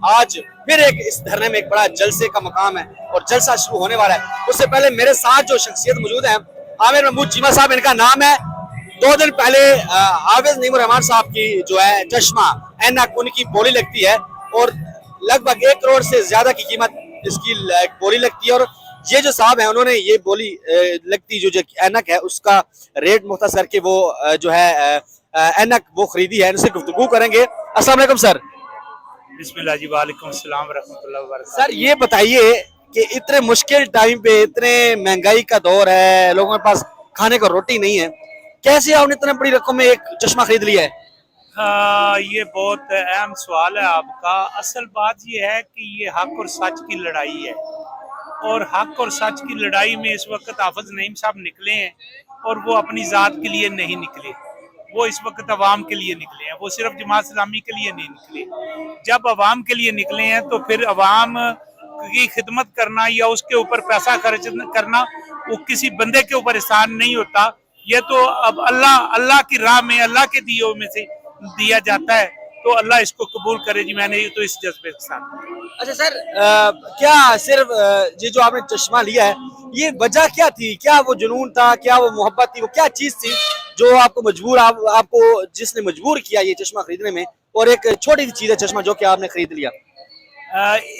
आज फिर एक इस धरने में एक बड़ा जलसे का मकाम है और जलसा शुरू होने वाला है। उससे पहले मेरे साथ जो शख्सियत मौजूद है, आमिर महमूद चीमा साहब इनका नाम है। 2 दिन पहले हाफिज नईमुर रहमान साहब की जो है चश्मा ऐनक उनकी बोली लगती है और लगभग 1 करोड़ से ज्यादा की कीमत इसकी बोली लगती है। और ये जो साहब है उन्होंने ये बोली लगती जो ऐनक है उसका रेट मुख्तस करके वो जो है ऐनक वो खरीदी है। इनसे गुफ्तगू करेंगे। अस्सलाम वालेकुम सर। बिस्मिल्लाह जी, वालेकुम सलाम रहमतुल्लाहि व बरकातहू। सर ये बताइए कि इतने मुश्किल टाइम पे, इतने महंगाई का दौर है, लोगों के पास खाने को रोटी नहीं है, कैसे आपने इतने बड़ी रकम में एक चश्मा खरीद लिया है? ये बहुत अहम सवाल है आपका। असल बात ये है कि ये हक और सच की लड़ाई है और हक और सच की लड़ाई में इस वक्त हाफिज नईम साहब निकले हैं और वो अपनी ज़ात के लिए नहीं निकले, वो इस वक्त अवाम के लिए निकले हैं। वो सिर्फ जमात इस्लामी के लिए नहीं निकले। जब अवाम के लिए निकले हैं तो फिर अवाम की खिदमत करना या उसके ऊपर पैसा खर्च करना वो किसी बंदे के ऊपर एहसान नहीं होता। ये तो अब अल्लाह की राह में अल्लाह के दियों में से दिया जाता है, तो अल्लाह इसको कबूल करे जी। मैंने तो इस जज्बे के साथ। अच्छा सर, क्या सिर्फ ये जो आपने चश्मा लिया है, ये वजह क्या थी? क्या वो जुनून था, क्या वो मोहब्बत थी, वो क्या चीज थी जो आपको आपको जिसने मजबूर किया ये चश्मा खरीदने में? और एक छोटी सी चीज है चश्मा जो कि आपने खरीद लिया।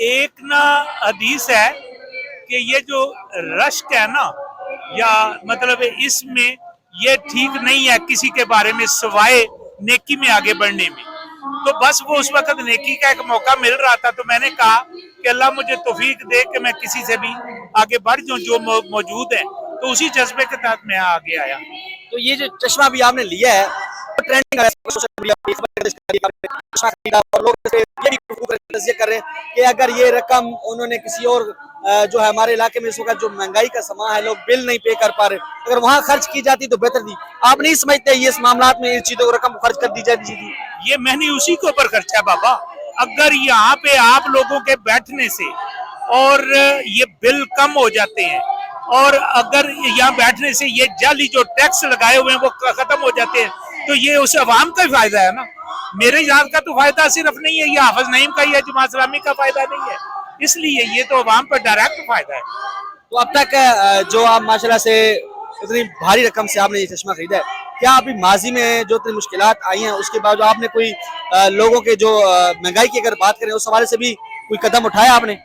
एक ना हदीस है कि ये जो रश्क है ना, या मतलब इसमें ये ठीक नहीं है किसी के बारे में सिवाय नेकी में आगे बढ़ने में। तो बस वो उस वक्त नेकी का एक मौका मिल रहा था, तो मैंने कहा कि अल्लाह मुझे तौफीक दे कि मैं किसी से भी आगे बढ़ जाऊं जो मौजूद है। तो उसी जज्बे के तहत मैं आगे आया। तो ये जो चश्मा भी आपने लिया है, ट्रेंडिंग है सोशल मीडिया पे, और लोग ये भी कर रहे हैं कि अगर ये रकम उन्होंने किसी और जो है हमारे इलाके में इस वक्त जो महंगाई का समा है, लोग बिल नहीं पे कर पा रहे, अगर वहाँ खर्च की जाती तो बेहतर थी। आप नहीं समझते ये इस मामला में इन चीजों को रकम खर्च कर दी जाती थी? ये मैंने उसी के ऊपर खर्चा बाबा। अगर यहाँ पे आप लोगों के बैठने से और ये बिल कम हो जाते हैं और अगर यहाँ बैठने से ये जाली जो टैक्स लगाए हुए हैं वो खत्म हो जाते हैं, तो ये उस अवाम का ही फायदा है ना। मेरे जात का तो फायदा सिर्फ नहीं है, ये हाफिज नईम का ही है, जमात इस्लामी का फायदा नहीं है। इसलिए ये तो अवाम पर डायरेक्ट फायदा है। तो अब तक जो आप माशाल्लाह से इतनी भारी रकम से आपने ये चश्मा खरीदा है, क्या अभी माजी में जो इतनी मुश्किलात आई हैं उसके बाद आपने कोई लोगों के जो महंगाई की अगर बात करें उस हवाले से भी कोई कदम उठाया आपने?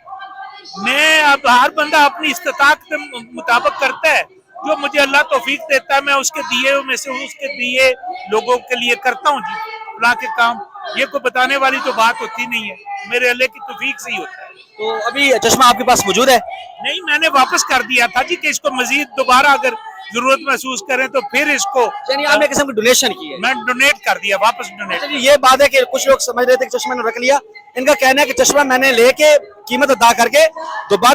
मैं अब हर बंदा अपनी इस्तेताअत के मुताबिक करता है। जो मुझे अल्लाह तौफीक देता है मैं उसके दिए में से उसके दिए लोगों के लिए करता हूँ जी अल्लाह के काम। ये कोई बताने वाली तो बात होती नहीं है, मेरे अल्लाह की तौफीक से ही होता है। तो अभी चश्मा आपके पास मौजूद है? नहीं, मैंने वापस कर दिया था जी कि इसको मजीद दोबारा अगर जरूरत महसूस करें तो फिर इसको। यानी आपने किस्म की डोनेशन की है? मैं डोनेट कर दिया, वापस डोनेट। ये बात है कि कुछ लोग समझ रहे थे कि चश्मा ने रख लिया, इनका कहना है कि चश्मा मैंने लेके कीमत अदा करके दोबारा